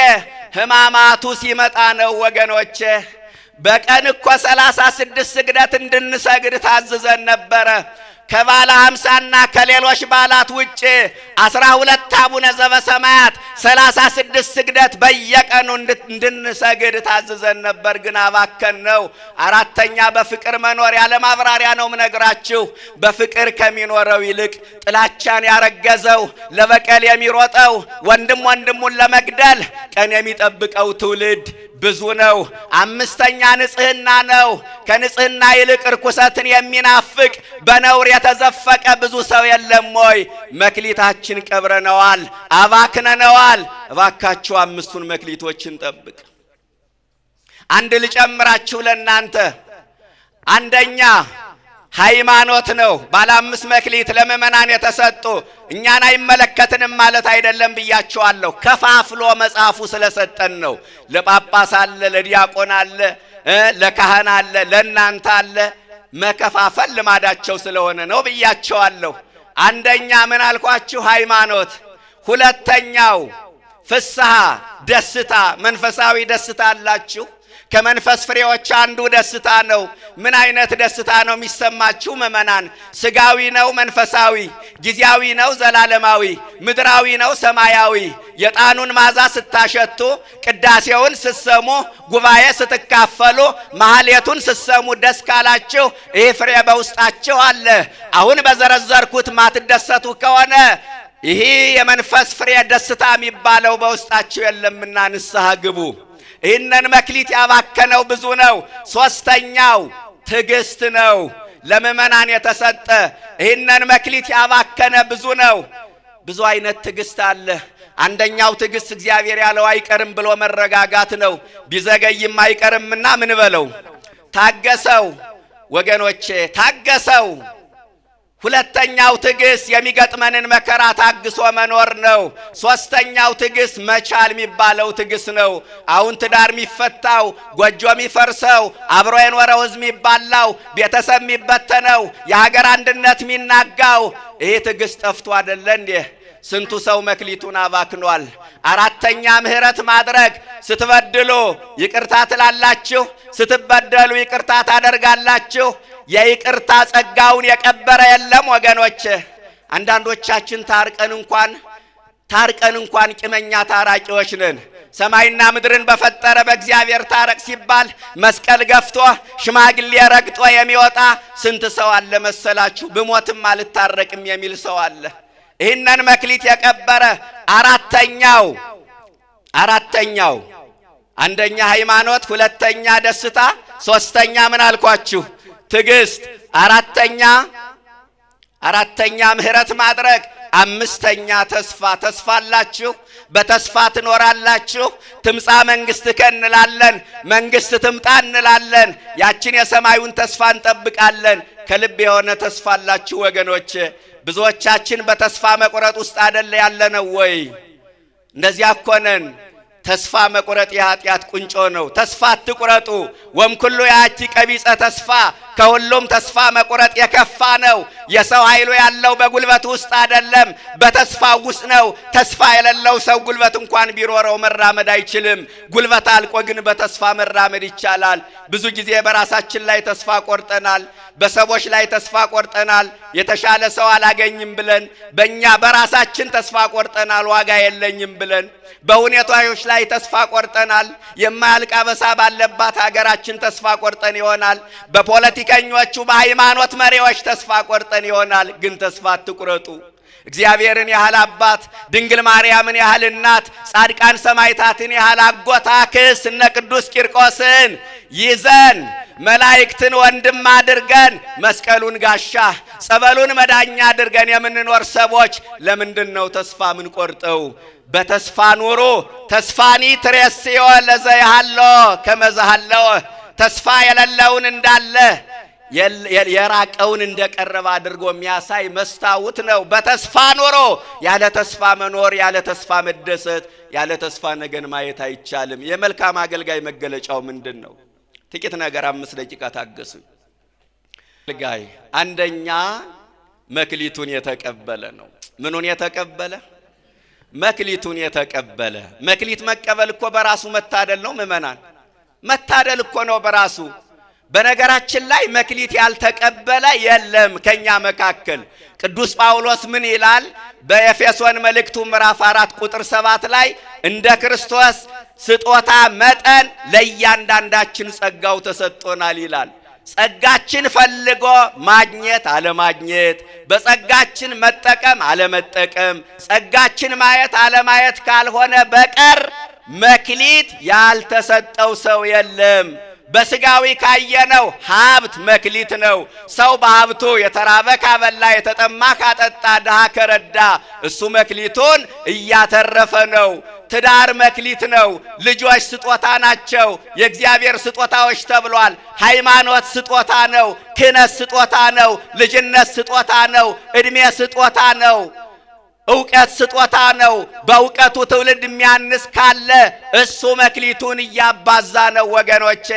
ሕማማቱ ሲመጣ ነው ወገኖቼ። በቀን እኮ 36 ስግደት እንድንሰግድ ታዝዘን ነበረ። ከባለ 50ና ከሌሎች ባላት ውጭ 12 አቡነ ዘበሰማያት 36 ስግደት በየቀኑ እንድንሰግድ ታዝዘን ነበር። ግን አባከን ነው። 4ኛ በፍቅር መኖር። ያለ ማብራሪያ ነው ምነግራችሁ። በፍቅር ከሚኖረው ይልቅ ጥላቻን ያረገዘው፣ ለበቀል የሚሮጠው፣ ወንድም ወንድሙን ለመግደል ቀን የሚጠብቀው ትውልድ ብዙ ነው። 5ኛ ንጽህና ነው። ከንጽህና ይልቅ ርኩሰትን የሚናፍቅ በነውር የተዘፈቀ ብዙ ሰው የለም ወይ? መክሊታችን ቀብረነዋል፣ አባክነነዋል። እባካችሁ 5ቱን መክሊቶችን ጠብቅ። አንድ ልጨምራችሁ ለናንተ። 1ኛ ሃይማኖት ነው። ባለ 5 መክሊት ለምእመናን የተሰጡ እኛን አይመለከትንም ማለት አይደለም ብያችኋለሁ። ከፋፍሎ መጽሐፉ ስለሰጠን ነው። ለጳጳስ አለ፣ ለዲያቆን አለ፣ ለካህን አለ፣ ለእናንተ አለ። መከፋፈል ልማዳቸው ስለሆነ ነው ብያችኋለሁ። 1ኛ ምን አልኳችሁ? ሃይማኖት። 2ኛው ፍስሐ ደስታ፣ መንፈሳዊ ደስታ አላችሁ። ከመንፈስ ፍሬዎች አንዱ ደስታ ነው። ምን አይነት ደስታ ነው የሚሰማችሁ ምእመናን? ስጋዊ ነው መንፈሳዊ? ጊዜያዊ ነው ዘላለማዊ? ምድራዊ ነው ሰማያዊ? የጣኑን ማዛ ስታሸቱ፣ ቅዳሴውን ስትሰሙ፣ ጉባኤ ስትካፈሉ፣ ማህሌቱን ስትሰሙ ደስ ካላችሁ ይህ ፍሬ በውስጣችሁ አለ። አሁን በዘረዘርኩት ማትደሰቱ ከሆነ ይህ የመንፈስ ፍሬ ደስታ የሚባለው በውስጣችሁ የለምና ንስሐ ግቡ። ይህንን መክሊት ያባከነው ብዙ ነው። 3ኛው ትዕግስት ነው። ለምእመናን የተሰጠ ይህንን መክሊት ያባከነ ብዙ ነው። ብዙ አይነት ትዕግስት አለ። አንደኛው ትዕግስት እግዚአብሔር ያለው አይቀርም ብሎ መረጋጋት ነው። ቢዘገይም አይቀርምና ምን በለው ታገሰው። ወገኖቼ ታገሰው። ሁለተኛው ትዕግስት የሚገጥመንን መከራ ታግሶ መኖር ነው። ሶስተኛው ትዕግስት መቻል የሚባለው ትዕግስት ነው። አሁን ትዳር የሚፈታው፣ ጎጆ የሚፈርሰው፣ አብሮ የኖረው ሕዝብ የሚባላው፣ ቤተሰብ የሚበተነው፣ የሀገር አንድነት የሚናጋው ይሄ ትዕግስት ጠፍቶ አይደለ እንዴ? ስንቱ ሰው መክሊቱን አባክኗል። አራተኛ ምህረት ማድረግ። ስትበድሉ ይቅርታ ትላላችሁ፣ ስትበደሉ ይቅርታ ታደርጋላችሁ። የይቅርታ ጸጋውን የቀበረ የለም ወገኖች። አንዳንዶቻችን ታርቀን እንኳን ቂመኛ ታራቂዎች ነን። ሰማይና ምድርን በፈጠረ በእግዚአብሔር ታረቅ ሲባል መስቀል ገፍቶ ሽማግሌ ረግጦ የሚወጣ ስንት ሰው አለ መሰላችሁ? ብሞትም አልታረቅም የሚል ሰው አለ። ይህንን መክሊት የቀበረ አራተኛው አንደኛ ሃይማኖት፣ ሁለተኛ ደስታ፣ ሶስተኛ ምን አልኳችሁ? ትዕግስት፣ አራተኛ ምህረት ማድረግ፣ አምስተኛ ተስፋ። ተስፋ አላችሁ፣ በተስፋ ትኖራላችሁ። ትምጻ መንግሥትከ እንላለን፣ መንግሥት ትምጣ እንላለን። ያችን የሰማዩን ተስፋ እንጠብቃለን። ከልብ የሆነ ተስፋ አላችሁ ወገኖች። ብዙዎቻችን በተስፋ መቁረጥ ውስጥ አይደለ ያለነው ወይ? እንደዚያ እኮ ነን። ተስፋ መቁረጥ የኃጢአት ቁንጮ ነው። ተስፋ አትቁረጡ። ወምኩሉ ያቲ ቀቢጸ ተስፋ፣ ከሁሉም ተስፋ መቁረጥ የከፋ ነው። የሰው ኃይሉ ያለው በጉልበት ውስጥ አይደለም፣ በተስፋ ውስጥ ነው። ተስፋ የሌለው ሰው ጉልበት እንኳን ቢኖረው መራመድ አይችልም። ጉልበት አልቆ ግን በተስፋ መራመድ ይቻላል። ብዙ ጊዜ በራሳችን ላይ ተስፋ ቆርጠናል፣ በሰዎች ላይ ተስፋ ቆርጠናል። የተሻለ ሰው አላገኝም ብለን በእኛ በራሳችን ተስፋ ቆርጠናል፣ ዋጋ የለኝም ብለን በሁኔታዎች ላይ ተስፋ ቆርጠናል። የማያልቅ አበሳ ባለባት ሀገራችን ተስፋ ቆርጠን ይሆናል። በፖለቲከኞቹ በሃይማኖት መሪዎች ተስፋ ቆርጠን ይሆናል። ግን ተስፋ አትቁረጡ። እግዚአብሔርን ያህል አባት፣ ድንግል ማርያምን ያህል እናት፣ ጻድቃን ሰማዕታትን ያህል አጎት አክስት እነ ቅዱስ ቂርቆስን ይዘን መላእክትን ወንድም አድርገን መስቀሉን ጋሻ ጸበሉን መዳኛ አድርገን የምንኖር ሰዎች ለምንድን ነው ተስፋ ምን ቆርጠው? በተስፋ ኑሩ። ተስፋኒ ትሬስዮ ለዘያሃሎ ከመዛሃለው። ተስፋ የሌለውን እንዳለ የራቀውን እንደቀረበ አድርጎ የሚያሳይ መስታወት ነው። በተስፋ ኑሮ። ያለ ተስፋ መኖር፣ ያለ ተስፋ መደሰት፣ ያለ ተስፋ ነገን ማየት አይቻልም። የመልካም አገልጋይ መገለጫው ምንድን ነው? ጥቂት ነገር 5 ደቂቃ ታገሱ። አገልጋይ አንደኛ መክሊቱን የተቀበለ ነው። ምኑን የተቀበለ? መክሊቱን የተቀበለ። መክሊት መቀበል እኮ በራሱ መታደል ነው ምእመናን፣ መታደል እኮ ነው በራሱ። በነገራችን ላይ መክሊት ያልተቀበለ የለም ከኛ መካከል። ቅዱስ ጳውሎስ ምን ይላል? በኤፌሶን መልእክቱ ምዕራፍ 4 ቁጥር 7 ላይ እንደ ክርስቶስ ስጦታ መጠን ለእያንዳንዳችን ጸጋው ተሰጥቶናል ይላል። ጸጋችን ፈልጎ ማግኘት አለማግኘት፣ በጸጋችን መጠቀም አለመጠቀም፣ ጸጋችን ማየት አለማየት ካልሆነ በቀር መክሊት ያልተሰጠው ሰው የለም። በስጋዊ ካየነው ሀብት መክሊት ነው። ሰው በሀብቱ የተራበ ካበላ፣ የተጠማ ካጠጣ፣ ድሃ ከረዳ እሱ መክሊቱን እያተረፈ ነው። ትዳር መክሊት ነው። ልጆች ስጦታ ናቸው፣ የእግዚአብሔር ስጦታዎች ተብሏል። ሃይማኖት ስጦታ ነው። ክህነት ስጦታ ነው። ልጅነት ስጦታ ነው። ዕድሜ ስጦታ ነው። እውቀት ስጦታ ነው። በእውቀቱ ትውልድ የሚያንስ ካለ እሱ መክሊቱን እያባዛ ነው ወገኖቼ፣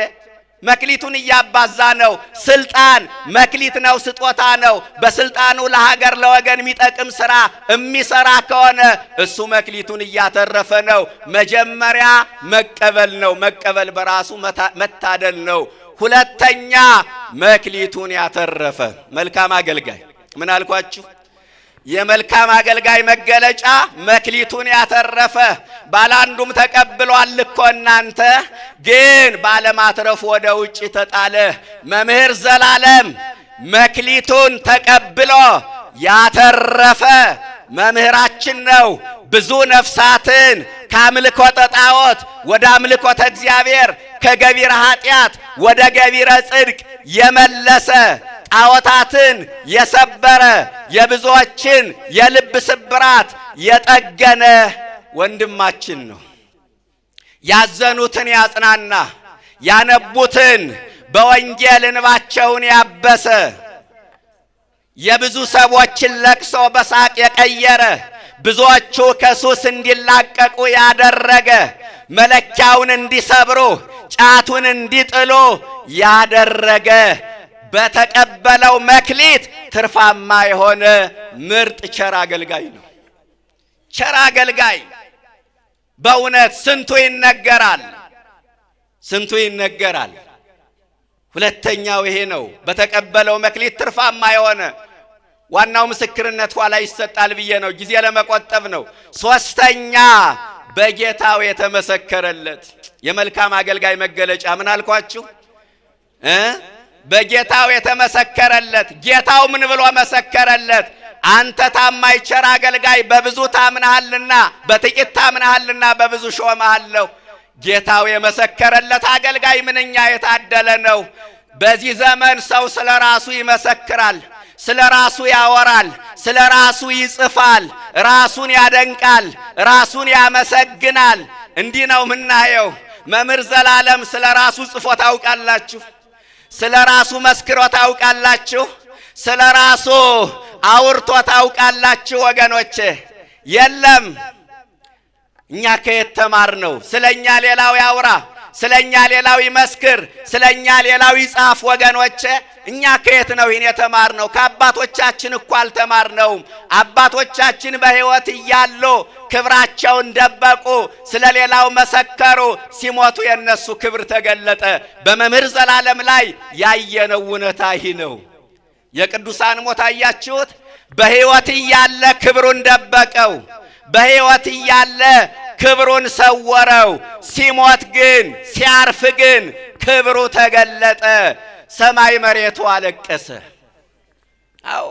መክሊቱን እያባዛ ነው። ስልጣን መክሊት ነው፣ ስጦታ ነው። በስልጣኑ ለሀገር ለወገን የሚጠቅም ስራ የሚሰራ ከሆነ እሱ መክሊቱን እያተረፈ ነው። መጀመሪያ መቀበል ነው። መቀበል በራሱ መታደል ነው። ሁለተኛ መክሊቱን ያተረፈ መልካም አገልጋይ። ምን አልኳችሁ? የመልካም አገልጋይ መገለጫ መክሊቱን ያተረፈ። ባላንዱም ተቀብሏል እኮ እናንተ ግን ባለማትረፉ ወደ ውጭ ተጣለ። መምህር ዘላለም መክሊቱን ተቀብሎ ያተረፈ መምህራችን ነው። ብዙ ነፍሳትን ከአምልኮተ ጣዖት ወደ አምልኮተ እግዚአብሔር፣ ከገቢረ ኃጢአት ወደ ገቢረ ጽድቅ የመለሰ፣ ጣዖታትን የሰበረ፣ የብዙዎችን የልብ ስብራት የጠገነ ወንድማችን ነው። ያዘኑትን ያጽናና፣ ያነቡትን በወንጌል እንባቸውን ያበሰ፣ የብዙ ሰዎችን ለቅሶ በሳቅ የቀየረ፣ ብዙዎቹ ከሱስ እንዲላቀቁ ያደረገ፣ መለኪያውን እንዲሰብሩ ጫቱን እንዲጥሉ ያደረገ፣ በተቀበለው መክሊት ትርፋማ የሆነ ምርጥ ቸር አገልጋይ ነው። ቸር አገልጋይ በእውነት ስንቱ ይነገራል፣ ስንቱ ይነገራል። ሁለተኛው ይሄ ነው፣ በተቀበለው መክሊት ትርፋማ የሆነ። ዋናው ምስክርነት ኋላ ይሰጣል ብዬ ነው፣ ጊዜ ለመቆጠብ ነው። ሶስተኛ በጌታው የተመሰከረለት የመልካም አገልጋይ መገለጫ ምን አልኳችሁ? በጌታው የተመሰከረለት። ጌታው ምን ብሎ መሰከረለት? አንተ ታማኝ ቸር አገልጋይ፣ በብዙ ታምናሃልና በጥቂት ታምናሃልና በብዙ ሾመሃለሁ። ጌታው የመሰከረለት አገልጋይ ምንኛ የታደለ ነው። በዚህ ዘመን ሰው ስለ ራሱ ይመሰክራል፣ ስለ ራሱ ያወራል፣ ስለ ራሱ ይጽፋል፣ ራሱን ያደንቃል፣ ራሱን ያመሰግናል። እንዲህ ነው ምናየው። መምህር ዘላለም ስለ ራሱ ጽፎ ታውቃላችሁ? ስለ ራሱ መስክሮ ታውቃላችሁ? ስለ ራሱ አውርቶ ታውቃላችሁ? ወገኖቼ የለም። እኛ ከየት ተማር ነው? ስለኛ ሌላው ያውራ፣ ስለኛ ሌላው ይመስክር፣ ስለኛ ሌላው ይጻፍ። ወገኖቼ እኛ ከየት ነው ይህን የተማር ነው? ከአባቶቻችን እኮ አልተማርነውም። አባቶቻችን በሕይወት እያሉ ክብራቸውን ደበቁ፣ ስለ ሌላው መሰከሩ። ሲሞቱ የነሱ ክብር ተገለጠ። በመምህር ዘላለም ላይ ያየነው እውነታ ይህ ነው። የቅዱሳን ሞት አያችሁት? በሕይወት እያለ ክብሩን ደበቀው፣ በሕይወት እያለ ክብሩን ሰወረው። ሲሞት ግን ሲያርፍ ግን ክብሩ ተገለጠ። ሰማይ መሬቱ አለቀሰ። አዎ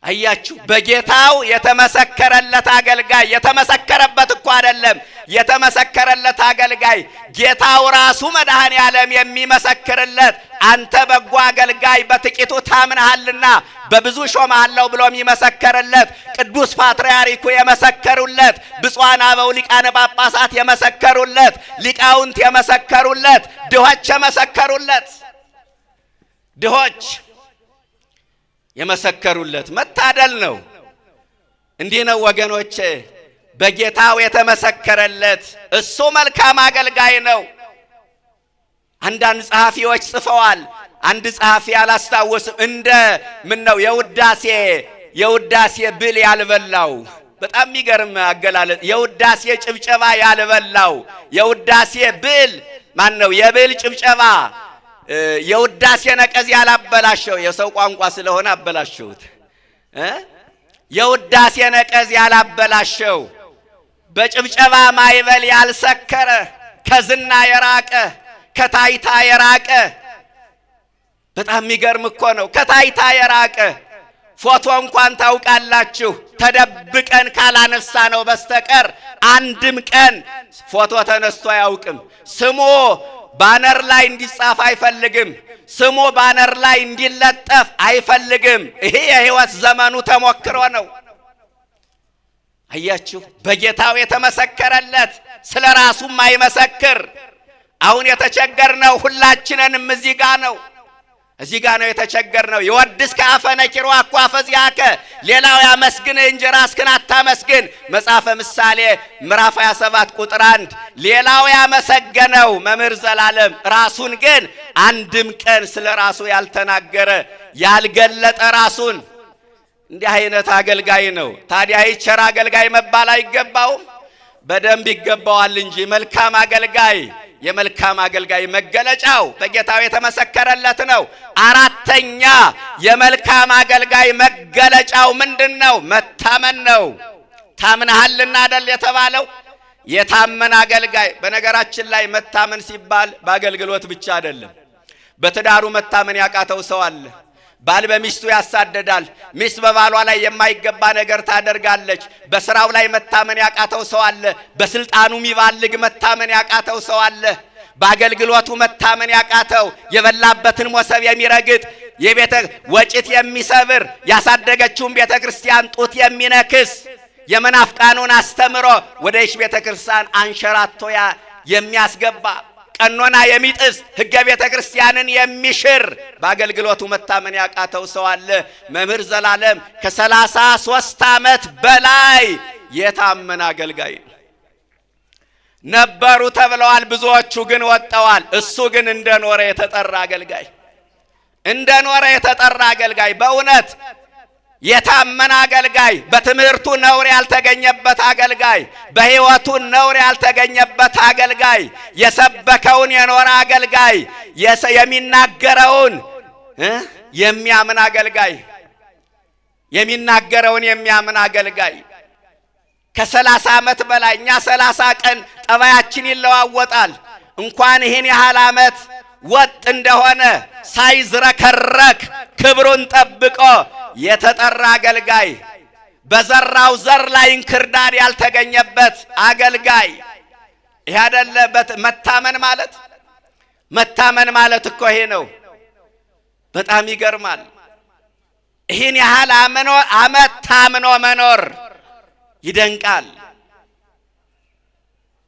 አያችሁ፣ በጌታው የተመሰከረለት አገልጋይ። የተመሰከረበት እኮ አይደለም፣ የተመሰከረለት አገልጋይ ጌታው ራሱ መድኃኔ ዓለም የሚመሰክርለት፣ አንተ በጎ አገልጋይ በጥቂቱ ታምነሃልና በብዙ ሾመሃለሁ ብሎ የሚመሰክርለት፣ ቅዱስ ፓትርያርኩ የመሰከሩለት፣ ብፁዓን አበው ሊቃነ ጳጳሳት የመሰከሩለት፣ ሊቃውንት የመሰከሩለት፣ ድሆች የመሰከሩለት፣ ድሆች የመሰከሩለት መታደል ነው። እንዲህ ነው ወገኖቼ፣ በጌታው የተመሰከረለት እሱ መልካም አገልጋይ ነው። አንዳንድ ጸሐፊዎች ጽፈዋል። አንድ ጸሐፊ አላስታወስም፣ እንደ ምን ነው የውዳሴ ብል ያልበላው፣ በጣም የሚገርም አገላለጽ። የውዳሴ ጭብጨባ ያልበላው፣ የውዳሴ ብል ማን ነው? የብል ጭብጨባ የውዳሴ ነቀዝ ያላበላሸው። የሰው ቋንቋ ስለሆነ አበላሸሁት። የውዳሴ ነቀዝ ያላበላሸው፣ በጭብጨባ ማይበል ያልሰከረ፣ ከዝና የራቀ፣ ከታይታ የራቀ። በጣም የሚገርም እኮ ነው። ከታይታ የራቀ ፎቶ እንኳን ታውቃላችሁ፣ ተደብቀን ካላነሳ ነው በስተቀር አንድም ቀን ፎቶ ተነስቶ አያውቅም። ስሙ ባነር ላይ እንዲጻፍ አይፈልግም። ስሙ ባነር ላይ እንዲለጠፍ አይፈልግም። ይሄ የሕይወት ዘመኑ ተሞክሮ ነው። አያችሁ፣ በጌታው የተመሰከረለት ስለ ራሱም አይመሰክር። አሁን የተቸገርነው ሁላችንንም እዚህ ጋ ነው። እዚህ ጋ ነው የተቸገርነው። ይወድስ ከአፈነ ኪሮ አኳ ፈዚያከ፣ ሌላው ያመስግን እንጂ ራስህን አታመስግን። መጽሐፈ ምሳሌ ምዕራፍ 27 ቁጥር 1። ሌላው ያመሰገነው መምህር ዘላለም ራሱን ግን አንድም ቀን ስለ ራሱ ያልተናገረ ያልገለጠ ራሱን። እንዲህ አይነት አገልጋይ ነው። ታዲያ ቸር አገልጋይ መባል አይገባውም? በደንብ ይገባዋል እንጂ። መልካም አገልጋይ የመልካም አገልጋይ መገለጫው በጌታው የተመሰከረለት ነው። አራተኛ የመልካም አገልጋይ መገለጫው ምንድነው? መታመን ነው። ታምነሃልና አይደል የተባለው? የታመን አገልጋይ። በነገራችን ላይ መታመን ሲባል በአገልግሎት ብቻ አይደለም። በትዳሩ መታመን ያቃተው ሰው አለ። ባል በሚስቱ ያሳደዳል። ሚስት በባሏ ላይ የማይገባ ነገር ታደርጋለች። በስራው ላይ መታመን ያቃተው ሰው አለ። በስልጣኑ የሚባልግ መታመን ያቃተው ሰው አለ። በአገልግሎቱ መታመን ያቃተው፣ የበላበትን ሞሰብ የሚረግጥ፣ የቤተ ወጭት የሚሰብር፣ ያሳደገችውን ቤተ ክርስቲያን ጡት የሚነክስ፣ የመናፍቃኑን አስተምሮ ወደ ቤተክርስቲያን አንሸራቶ የሚያስገባ ቀኖና የሚጥስ ሕገ ቤተክርስቲያንን የሚሽር በአገልግሎቱ መታመን ያቃተው ሰው አለ። መምህር ዘላለም ከ33 ዓመት በላይ የታመነ አገልጋይ ነበሩ ተብለዋል። ብዙዎቹ ግን ወጥተዋል። እሱ ግን እንደኖረ የተጠራ አገልጋይ በእውነት የታመነ አገልጋይ፣ በትምህርቱ ነውር ያልተገኘበት አገልጋይ፣ በሕይወቱ ነውር ያልተገኘበት አገልጋይ፣ የሰበከውን የኖረ አገልጋይ፣ የሚናገረውን የሚያምን አገልጋይ ከ30 ዓመት በላይ እኛ 30 ቀን ጠባያችን ይለዋወጣል። እንኳን ይህን ያህል ዓመት ወጥ እንደሆነ ሳይዝረከረክ ክብሩን ጠብቆ የተጠራ አገልጋይ፣ በዘራው ዘር ላይ እንክርዳድ ያልተገኘበት አገልጋይ። ይሄ አይደለበት መታመን ማለት እኮ ይሄ ነው። በጣም ይገርማል። ይህን ያህል ዓመት ታምኖ መኖር ይደንቃል።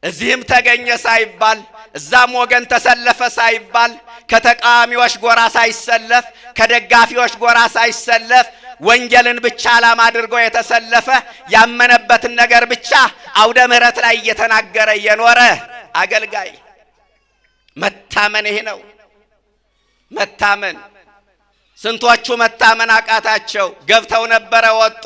እዚህም ተገኘ ሳይባል እዛም ወገን ተሰለፈ ሳይባል ከተቃዋሚዎች ጎራ ሳይሰለፍ ከደጋፊዎች ጎራ ሳይሰለፍ ወንጌልን ብቻ ዓላማ አድርጎ የተሰለፈ ያመነበትን ነገር ብቻ አውደ ምሕረት ላይ እየተናገረ የኖረ አገልጋይ መታመን ይሄ ነው። መታመን ስንቶቹ መታመን አቃታቸው። ገብተው ነበረ ወጡ።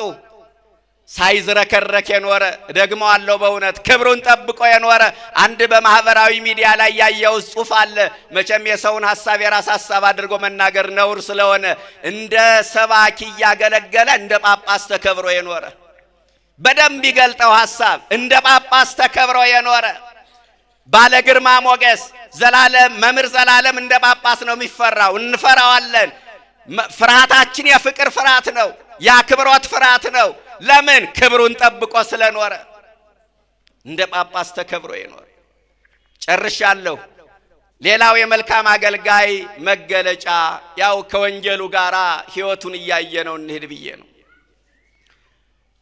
ሳይዝረከረክ የኖረ ደግሞ አለው በእውነት ክብሩን ጠብቆ የኖረ አንድ በማህበራዊ ሚዲያ ላይ ያየው ጽሑፍ አለ። መቼም የሰውን ሐሳብ የራስ ሐሳብ አድርጎ መናገር ነውር ስለሆነ እንደ ሰባኪ ያገለገለ እንደ ጳጳስ ተከብሮ የኖረ በደንብ ይገልጠው ሐሳብ እንደ ጳጳስ ተከብሮ የኖረ ባለ ግርማ ሞገስ ዘላለም መምህር ዘላለም እንደ ጳጳስ ነው የሚፈራው። እንፈራዋለን። ፍርሃታችን የፍቅር ፍርሃት ነው፣ የአክብሮት ፍርሃት ነው። ለምን? ክብሩን ጠብቆ ስለኖረ እንደ ጳጳስ ተከብሮ የኖረ። ጨርሻለሁ። ሌላው የመልካም አገልጋይ መገለጫ ያው ከወንጌሉ ጋራ ሕይወቱን እያየ ነው እንሂድ ብዬ ነው።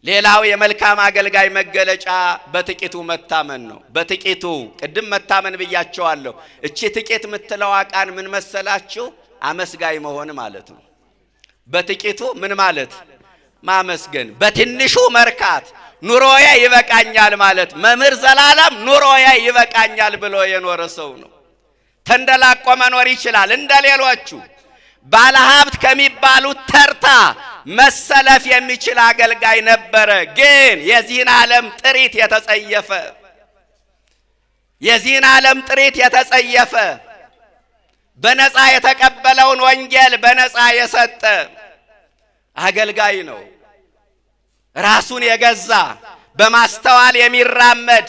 ሌላው የመልካም አገልጋይ መገለጫ በጥቂቱ መታመን ነው። በጥቂቱ ቅድም መታመን ብያቸዋለሁ። እቺ ጥቂት የምትለው ቃል ምን መሰላችሁ? አመስጋይ መሆን ማለት ነው። በጥቂቱ ምን ማለት? ማመስገን። በትንሹ መርካት፣ ኑሮዬ ይበቃኛል ማለት። መምህር ዘላለም ኑሮዬ ይበቃኛል ብሎ የኖረ ሰው ነው። ተንደላቆ መኖር ይችላል እንደ ሌሎቹ። ባለሀብት ከሚባሉት ተርታ መሰለፍ የሚችል አገልጋይ ነበረ። ግን የዚህን ዓለም ጥሪት የተጸየፈ በነፃ የተቀበለውን ወንጌል በነፃ የሰጠ አገልጋይ ነው። ራሱን የገዛ በማስተዋል የሚራመድ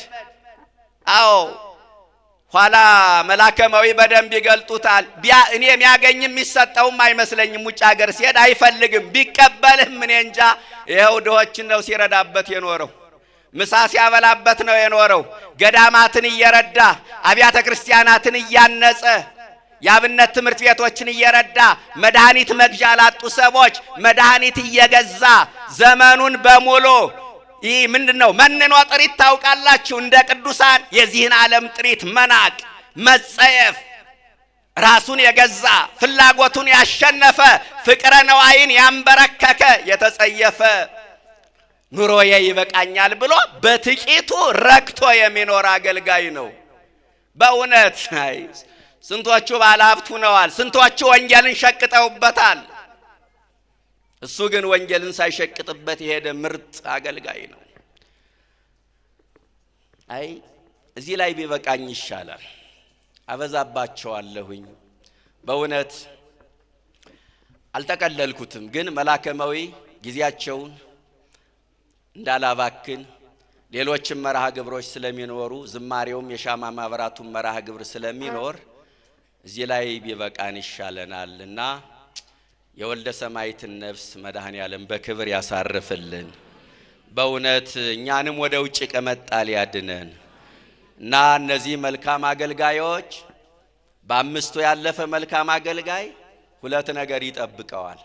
አዎ ኋላ መላከማዊ በደንብ ይገልጡታል። እኔ የሚያገኝ የሚሰጠውም አይመስለኝም። ውጭ ሀገር ሲሄድ አይፈልግም። ቢቀበልም እኔ እንጃ። ይኸው ድሆችን ነው ሲረዳበት የኖረው። ምሳ ሲያበላበት ነው የኖረው። ገዳማትን እየረዳ አብያተ ክርስቲያናትን እያነጸ የአብነት ትምህርት ቤቶችን እየረዳ መድኃኒት መግዣ ላጡ ሰዎች መድኃኒት እየገዛ ዘመኑን በሙሉ ይህ ምንድነው? መንኖ ጥሪት ታውቃላችሁ። እንደ ቅዱሳን የዚህን ዓለም ጥሪት መናቅ፣ መጸየፍ፣ ራሱን የገዛ ፍላጎቱን ያሸነፈ ፍቅረ ነዋይን ያንበረከከ የተጸየፈ ኑሮዬ ይበቃኛል ብሎ በጥቂቱ ረክቶ የሚኖር አገልጋይ ነው። በእውነት ስንቶቹ ባለሀብት ሆነዋል። ስንቶቹ ወንጌልን ሸቅጠውበታል። እሱ ግን ወንጌልን ሳይሸቅጥበት የሄደ ምርጥ አገልጋይ ነው። እዚህ ላይ ቢበቃኝ ይሻላል። አበዛባቸዋለሁኝ። በእውነት አልጠቀለልኩትም። ግን መላከማዊ ጊዜያቸውን እንዳላባክን ሌሎችም መርሃ ግብሮች ስለሚኖሩ ዝማሬውም የሻማ ማብራቱም መርሃ ግብር ስለሚኖር እዚህ ላይ ቢበቃን ይሻለናልና የወልደ ሰማዕትን ነፍስ መድኃኔዓለም በክብር ያሳርፍልን። በእውነት እኛንም ወደ ውጭ ከመጣል ያድነን እና እነዚህ መልካም አገልጋዮች በአምስቱ ያለፈ መልካም አገልጋይ ሁለት ነገር ይጠብቀዋል።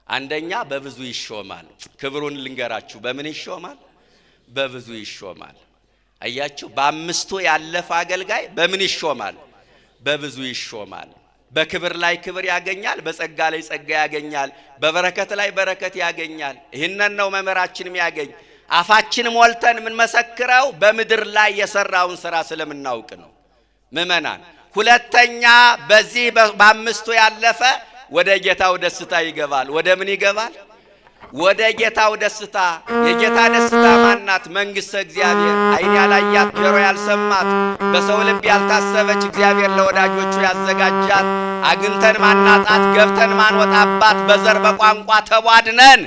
አንደኛ በብዙ ይሾማል። ክብሩን ልንገራችሁ። በምን ይሾማል? በብዙ ይሾማል። አያችሁ፣ በአምስቱ ያለፈ አገልጋይ በምን ይሾማል? በብዙ ይሾማል። በክብር ላይ ክብር ያገኛል፣ በጸጋ ላይ ጸጋ ያገኛል፣ በበረከት ላይ በረከት ያገኛል። ይህንን ነው መምህራችን የሚያገኝ። አፋችን ሞልተን ምን መሰክረው በምድር ላይ የሰራውን ሥራ ስለምናውቅ ነው። ምእመናን፣ ሁለተኛ በዚህ በአምስቱ ያለፈ ወደ ጌታው ደስታ ይገባል። ወደ ምን ይገባል? ወደ ጌታው ደስታ። የጌታ ደስታ ማናት? መንግሥተ እግዚአብሔር። ዓይን ያላያት ጆሮ ያልሰማት በሰው ልብ ያልታሰበች እግዚአብሔር ለወዳጆቹ ያዘጋጃት፣ አግኝተን ማናጣት ገብተን ማንወጣባት፣ በዘር በቋንቋ ተቧድነን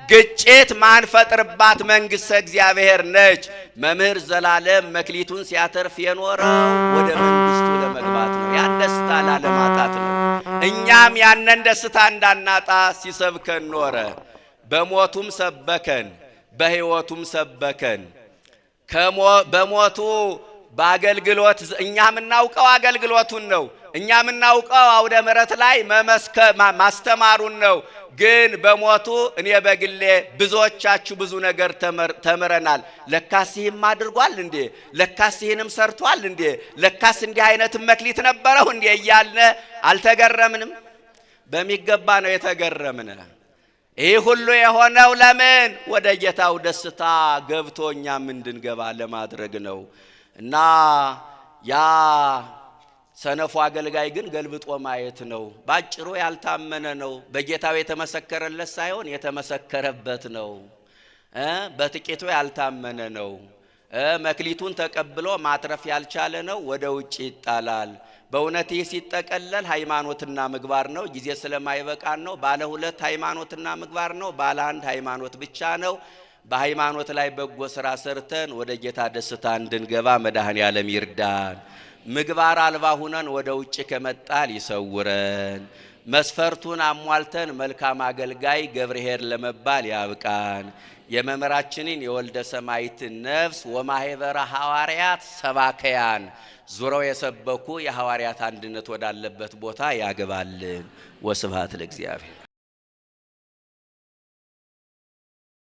ግጭት ማንፈጥርባት መንግሥተ እግዚአብሔር ነች። መምህር ዘላለም መክሊቱን ሲያተርፍ የኖረው ወደ መንግሥቱ ለመግባት ነው። ያን ደስታ ላለማጣት ነው። እኛም ያንን ደስታ እንዳናጣ ሲሰብከን ኖረ። በሞቱም ሰበከን፣ በሕይወቱም ሰበከን። በሞቱ በአገልግሎት እኛ የምናውቀው አገልግሎቱን ነው። እኛ የምናውቀው አውደ ምሕረት ላይ ማስተማሩን ነው። ግን በሞቱ እኔ በግሌ ብዙዎቻችሁ ብዙ ነገር ተምረናል። ለካስ ይህም አድርጓል እንዴ? ለካስ ይህንም ሰርቷል እንዴ? ለካስ እንዲህ አይነትም መክሊት ነበረው እንዴ እያልን አልተገረምንም? በሚገባ ነው የተገረምነ። ይህ ሁሉ የሆነው ለምን? ወደ ጌታው ደስታ ገብቶ እኛም እንድንገባ ለማድረግ ነው። እና ያ ሰነፉ አገልጋይ ግን ገልብጦ ማየት ነው። ባጭሩ ያልታመነ ነው። በጌታው የተመሰከረለት ሳይሆን የተመሰከረበት ነው። በጥቂቱ ያልታመነ ነው። መክሊቱን ተቀብሎ ማትረፍ ያልቻለ ነው። ወደ ውጭ ይጣላል። በእውነት ይህ ሲጠቀለል ሃይማኖትና ምግባር ነው። ጊዜ ስለማይበቃን ነው። ባለ ሁለት ሃይማኖትና ምግባር ነው። ባለ አንድ ሃይማኖት ብቻ ነው። በሃይማኖት ላይ በጎ ስራ ሰርተን ወደ ጌታ ደስታ እንድንገባ መድኃኔዓለም ይርዳን። ምግባር አልባ ሁነን ወደ ውጭ ከመጣል ይሰውረን። መስፈርቱን አሟልተን መልካም አገልጋይ ገብርኄር ለመባል ያብቃን። የመምህራችንን የወልደ ሰማዕትን ነፍስ ወማኅበረ ሐዋርያት ሰባከያን ዙረው የሰበኩ የሐዋርያት አንድነት ወዳለበት ቦታ ያገባልን። ወስብሐት ለእግዚአብሔር።